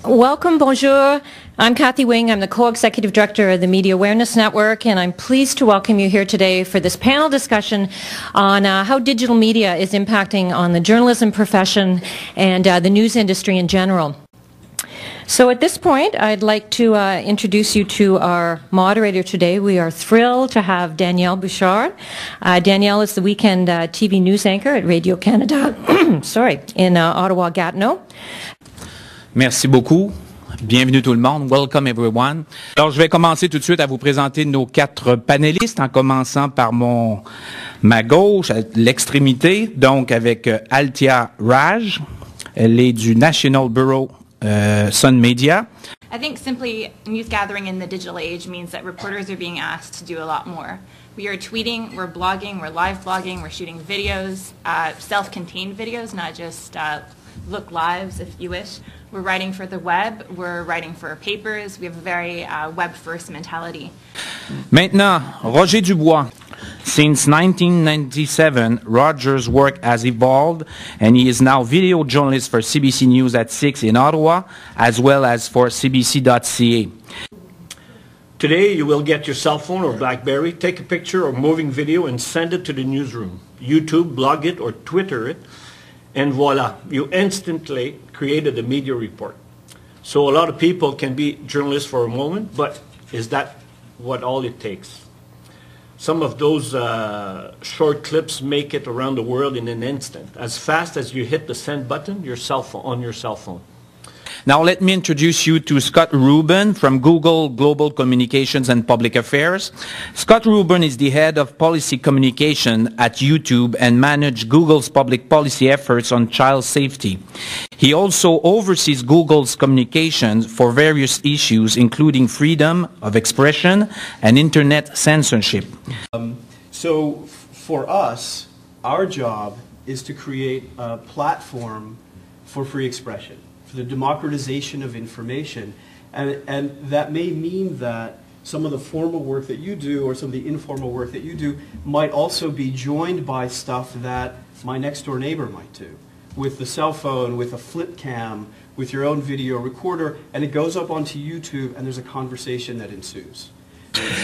Welcome, bonjour. I'm Kathy Wing. I'm the co-executive director of the Media Awareness Network, and I'm pleased to welcome you here today for this panel discussion on how digital media is impacting on the journalism profession and the news industry in general. So at this point, I'd like to introduce you to our moderator today. We are thrilled to have Danielle Bouchard. Danielle is the weekend TV news anchor at Radio-Canada in Ottawa-Gatineau. Merci beaucoup. Bienvenue tout le monde. Welcome everyone. Alors, je vais commencer tout de suite à vous présenter nos 4 panélistes, en commençant par ma gauche, à l'extrémité, donc avec Althia Raj. Elle est du National Bureau Sun Media. I think simply news gathering in the digital age means that reporters are being asked to do a lot more. We are tweeting, we're blogging, we're live blogging, we're shooting videos, self-contained videos, not just look lives if you wish. We're writing for the web, we're writing for papers, we have a very web-first mentality. Maintenant, Roger Dubois. Since 1997, Roger's work has evolved, and he is now video journalist for CBC News at 6 in Ottawa, as well as for CBC.ca. Today, you will get your cell phone or BlackBerry, take a picture or moving video and send it to the newsroom. YouTube, blog it, or Twitter it, and voila, you instantly created a media report. So a lot of people can be journalists for a moment, but is that what all it takes? Some of those short clips make it around the world in an instant, as fast as you hit the send button on your cell phone. Now let me introduce you to Scott Rubin from Google Global Communications and Public Affairs. Scott Rubin is the head of policy communication at YouTube and manages Google's public policy efforts on child safety. He also oversees Google's communications for various issues, including freedom of expression and internet censorship. So for us, our job is to create a platform for free expression, for the democratization of information, and that may mean that some of the formal work that you do or some of the informal work that you do might also be joined by stuff that my next door neighbor might do, with the cell phone, with a flip cam, with your own video recorder, and it goes up onto YouTube and there's a conversation that ensues.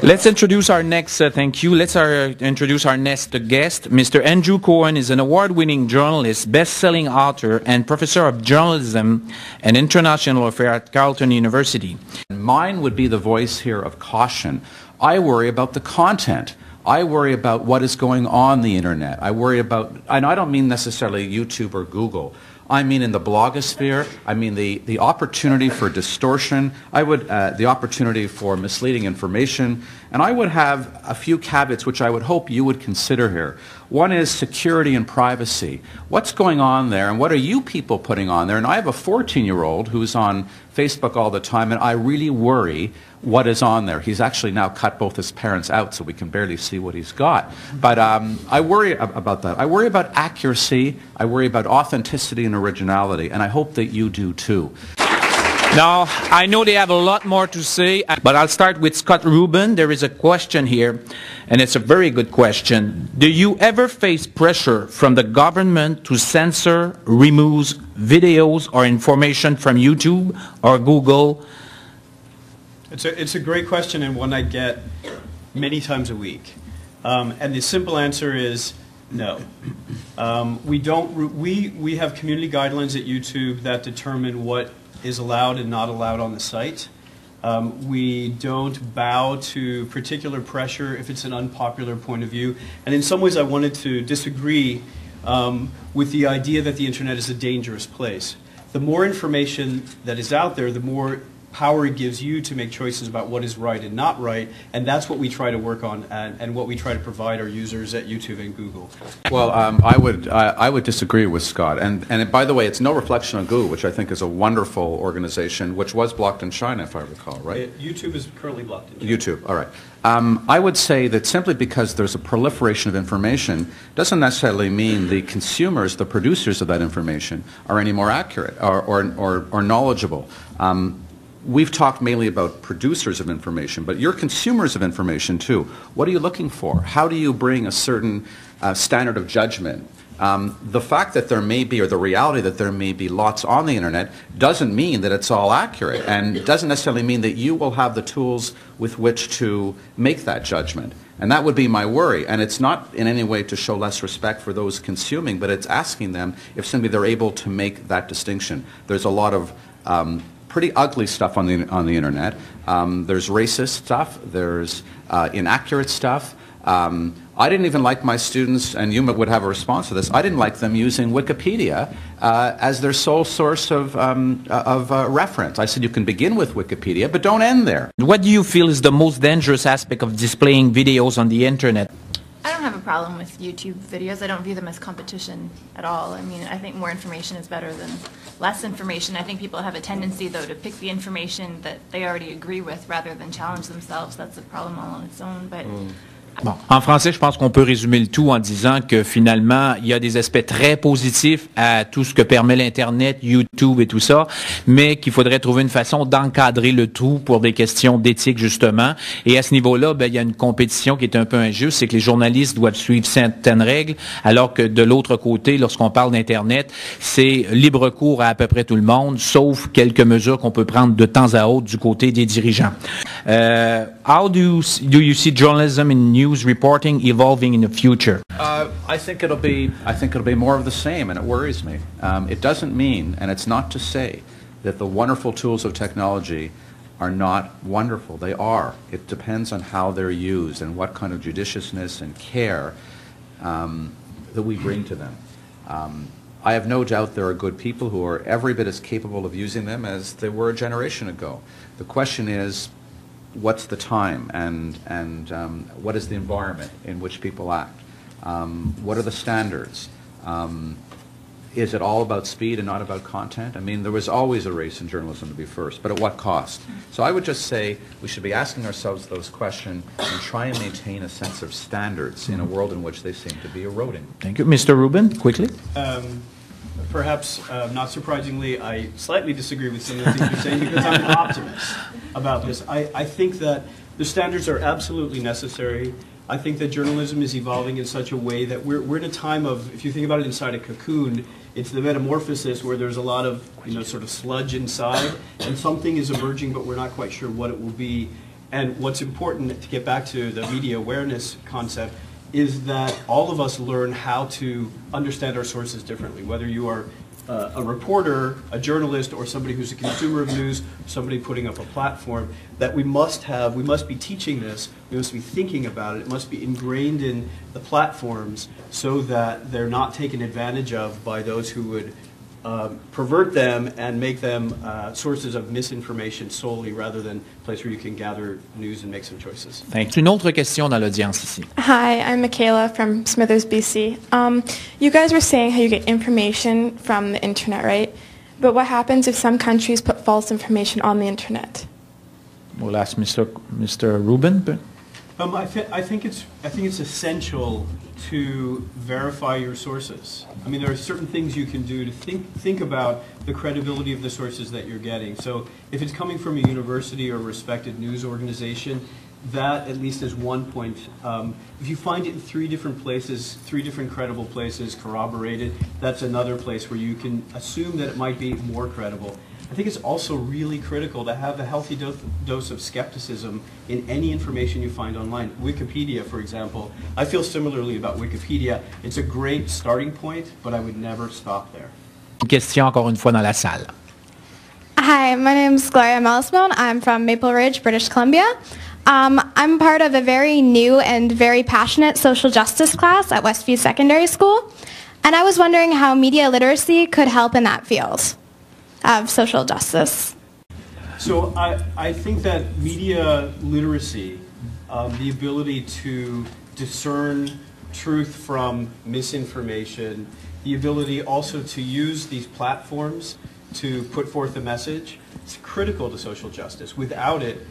Let's introduce our next, introduce our next guest. Mr. Andrew Cohen is an award-winning journalist, best-selling author, and professor of journalism and international affairs at Carleton University. Mine would be the voice here of caution. I worry about the content. I worry about what is going on the internet. I worry about, and I don't mean necessarily YouTube or Google. I mean in the blogosphere, I mean the opportunity for distortion, the opportunity for misleading information, and I would have a few caveats which I would hope you would consider here. One is security and privacy. What's going on there, and what are you people putting on there? And I have a 14-year-old who's on Facebook all the time, and I really worry what is on there. He's actually now cut both his parents out, so we can barely see what he's got. But I worry about that. I worry about accuracy. I worry about authenticity and originality, and I hope that you do too. Now, I know they have a lot more to say, but I'll start with Scott Rubin. There is a question here, and it's a very good question. Do you ever face pressure from the government to censor, remove videos or information from YouTube or Google? It's a great question, and one I get many times a week. And the simple answer is no. We have community guidelines at YouTube that determine what is allowed and not allowed on the site. We don't bow to particular pressure if it's an unpopular point of view. And in some ways I wanted to disagree with the idea that the internet is a dangerous place. The more information that is out there, the more power it gives you to make choices about what is right and not right, and that's what we try to work on and what we try to provide our users at YouTube and Google. Well, I would disagree with Scott, and by the way, it's no reflection on Google, which I think is a wonderful organization, which was blocked in China, if I recall, right? YouTube is currently blocked in China. YouTube, all right. I would say that simply because there's a proliferation of information doesn't necessarily mean the consumers, the producers of that information, are any more accurate or knowledgeable. We've talked mainly about producers of information, but you're consumers of information too. What are you looking for? How do you bring a certain standard of judgment The fact that there may be, or the reality that there may be lots on the internet, doesn't mean that it's all accurate, and it doesn't necessarily mean that you will have the tools with which to make that judgment. And that would be my worry. And it's not in any way to show less respect for those consuming, but it's asking them if simply they're able to make that distinction. There's a lot of pretty ugly stuff on the internet. There's racist stuff. There's inaccurate stuff. I didn't even like my students, and you would have a response to this, I didn't like them using Wikipedia as their sole source of reference. I said you can begin with Wikipedia, but don't end there. What do you feel is the most dangerous aspect of displaying videos on the internet? I don't have a problem with YouTube videos. I don't view them as competition at all. I mean, I think more information is better than less information. I think people have a tendency, though, to pick the information that they already agree with rather than challenge themselves. That's a problem all on its own. But Bon, en français, je pense qu'on peut résumer le tout en disant que finalement, il y a des aspects très positifs à tout ce que permet l'Internet, YouTube et tout ça, mais qu'il faudrait trouver une façon d'encadrer le tout pour des questions d'éthique, justement. Et à ce niveau-là, ben, il y a une compétition qui est un peu injuste, c'est que les journalistes doivent suivre certaines règles, alors que de l'autre côté, lorsqu'on parle d'Internet, c'est libre cours à peu près tout le monde, sauf quelques mesures qu'on peut prendre de temps à autre du côté des dirigeants. How do you see journalism in news reporting evolving in the future? I think it'll be more of the same, and it worries me. It doesn't mean, and it's not to say, that the wonderful tools of technology are not wonderful. They are. It depends on how they're used and what kind of judiciousness and care that we bring to them. I have no doubt there are good people who are every bit as capable of using them as they were a generation ago. The question is, what's the time and what is the environment in which people act? What are the standards? Is it all about speed and not about content? I mean, there was always a race in journalism to be first, but at what cost? So I would just say we should be asking ourselves those questions and try and maintain a sense of standards in a world in which they seem to be eroding. Thank you. Mr. Rubin, quickly. Perhaps not surprisingly, I slightly disagree with some of the things you're saying because I'm an optimist about this. I think that the standards are absolutely necessary. I think that journalism is evolving in such a way that we're in a time of, if you think about it inside a cocoon, it's the metamorphosis where there's a lot of, sort of sludge inside, and something is emerging, but we're not quite sure what it will be. And what's important, to get back to the media awareness concept, is that all of us learn how to understand our sources differently, whether you are a reporter, a journalist, or somebody who's a consumer of news, somebody putting up a platform, that we must be teaching this, we must be thinking about it, it must be ingrained in the platforms so that they're not taken advantage of by those who would pervert them and make them sources of misinformation solely rather than a place where you can gather news and make some choices. Thank you. Une autre question dans l'audience ici. Hi, I'm Michaela from Smithers, BC. You guys were saying how you get information from the internet, right? But what happens if some countries put false information on the internet? We'll ask Mr. Rubin. I think it's essential to verify your sources. I mean, there are certain things you can do to think about the credibility of the sources that you're getting. So if it's coming from a university or a respected news organization, that at least is one point. If you find it in 3 different places, 3 different credible places corroborated, that's another place where you can assume that it might be more credible. I think it's also really critical to have a healthy dose of skepticism in any information you find online. Wikipedia, for example, I feel similarly about Wikipedia. It's a great starting point, but I would never stop there. Une question encore une fois dans la salle. Hi, my name is Gloria Melisbone. I'm from Maple Ridge, British Columbia. I'm part of a very new and very passionate social justice class at Westview Secondary School, and I was wondering how media literacy could help in that field of social justice. So I think that media literacy, the ability to discern truth from misinformation, the ability also to use these platforms to put forth a message, is critical to social justice. Without it,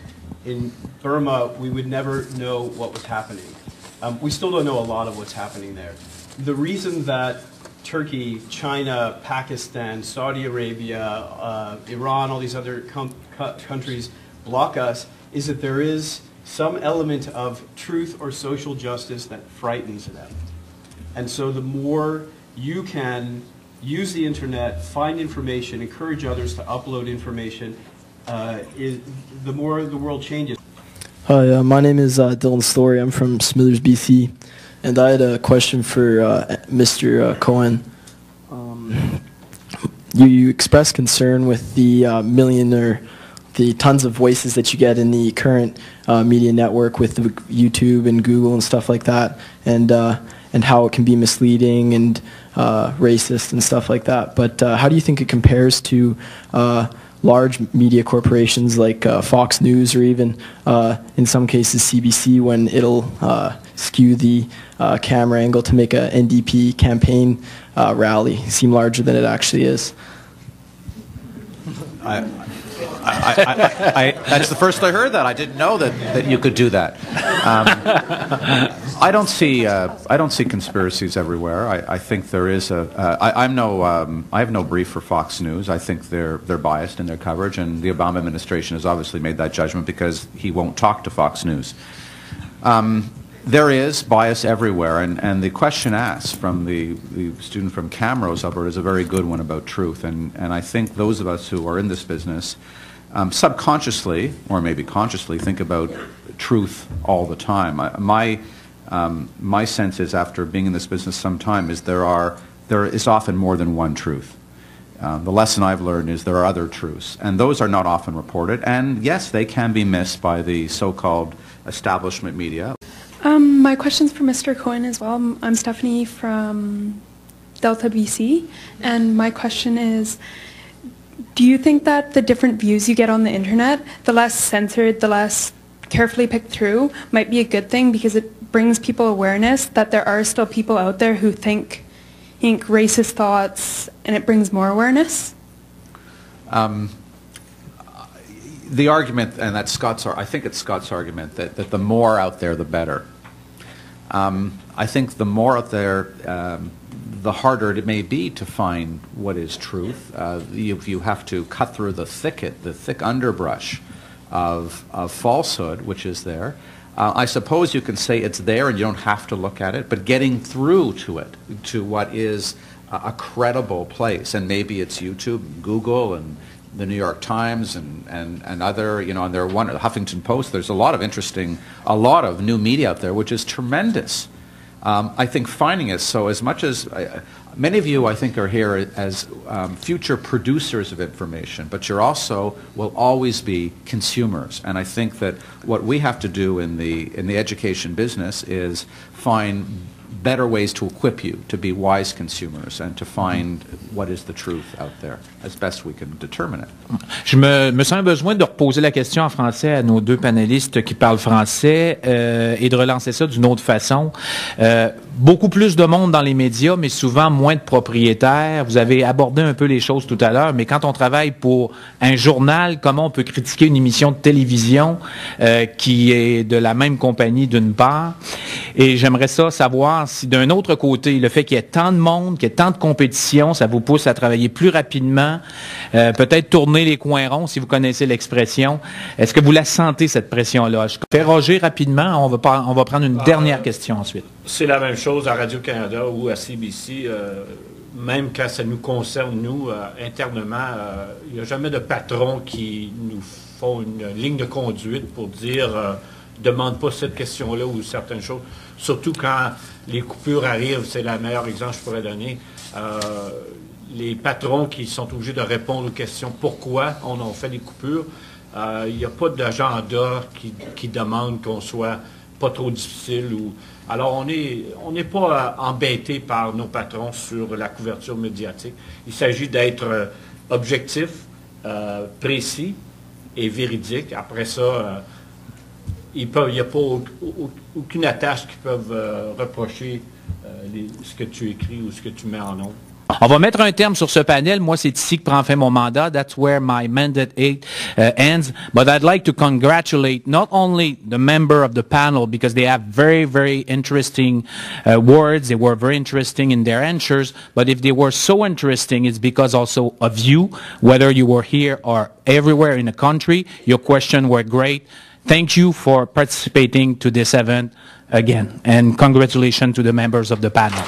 in Burma, we would never know what was happening. We still don't know a lot of what's happening there. The reason that Turkey, China, Pakistan, Saudi Arabia, Iran, all these other countries block us is that there is some element of truth or social justice that frightens them. And so the more you can use the internet, find information, encourage others to upload information, the more the world changes. Hi, my name is Dylan Story. I'm from Smithers, BC, and I had a question for Mr. Cohen. You expressed concern with the million or the tons of voices that you get in the current media network with the YouTube and Google and stuff like that, and how it can be misleading and racist and stuff like that. But how do you think it compares to large media corporations like Fox News or even, in some cases, CBC, when it'll skew the camera angle to make a NDP campaign rally seem larger than it actually is? That's the first I heard that. I didn't know that you could do that. I don't see conspiracies everywhere. I think there is I have no brief for Fox News. I think they're biased in their coverage, and the Obama administration has obviously made that judgment because he won't talk to Fox News. There is bias everywhere, and the question asked from the student from Camrose, Alberta, is a very good one about truth. And I think those of us who are in this business subconsciously, or maybe consciously, think about truth all the time. My sense is, after being in this business some time, is there is often more than one truth. The lesson I've learned is there are other truths, and those are not often reported. And yes, they can be missed by the so-called establishment media. My question's for Mr. Cohen as well. I'm Stephanie from Delta, BC, and my question is, do you think that the different views you get on the internet, the less censored, the less carefully picked through, might be a good thing because it brings people awareness that there are still people out there who think racist thoughts, and it brings more awareness? The argument, and that's I think it's Scott's argument, that the more out there, the better. I think the more out there, the harder it may be to find what is truth. You have to cut through the thick underbrush of falsehood, which is there. I suppose you can say it's there and you don't have to look at it, but getting through to it, to what is a credible place, and maybe it's YouTube, Google, and the New York Times and other, and there the Huffington Post. There's a lot of new media out there, which is tremendous. I think finding it, so as much as many of you, I think, are here as future producers of information, but you're also will always be consumers. And I think that what we have to do in the education business is find better ways to equip you to be wise consumers and to find what is the truth out there as best we can determine it. Je me sens un besoin de reposer la question en français à nos deux panélistes qui parlent français et de relancer ça d'une autre façon. Beaucoup plus de monde dans les médias, mais souvent moins de propriétaires. Vous avez abordé un peu les choses tout à l'heure, mais quand on travaille pour un journal, comment on peut critiquer une émission de télévision qui est de la même compagnie d'une part? Et j'aimerais savoir si d'un autre côté, le fait qu'il y ait tant de monde, qu'il y ait tant de compétition, ça vous pousse à travailler plus rapidement, peut-être tourner les coins ronds, si vous connaissez l'expression. Est-ce que vous la sentez, cette pression-là? Je fais Roger rapidement, on va prendre une dernière question ensuite. C'est la même chose à Radio-Canada ou à CBC. Même quand ça nous concerne, nous, internement, il n'y a jamais de patron qui nous font une ligne de conduite pour dire demande pas cette question-là ou certaines choses. Surtout quand les coupures arrivent, c'est le meilleur exemple que je pourrais donner. Les patrons qui sont obligés de répondre aux questions pourquoi on a fait des coupures, il n'y a pas d'agenda qui demande qu'on soit pas trop difficile. Alors on n'est pas embêté par nos patrons sur la couverture médiatique. Il s'agit d'être objectif, précis et véridique. Après ça, il n'y a pas aucune attache qu'ils peuvent reprocher ce que tu écris ou ce que tu mets en ondes. On va mettre un terme sur ce panel. Moi, c'est ici que prend fin mon mandat. That's where my mandate ends. But I'd like to congratulate not only the member of the panel because they have very, very interesting words. They were very interesting in their answers. But if they were so interesting, it's because also of you, whether you were here or everywhere in the country. Your questions were great. Thank you for participating to this event again. And congratulations to the members of the panel.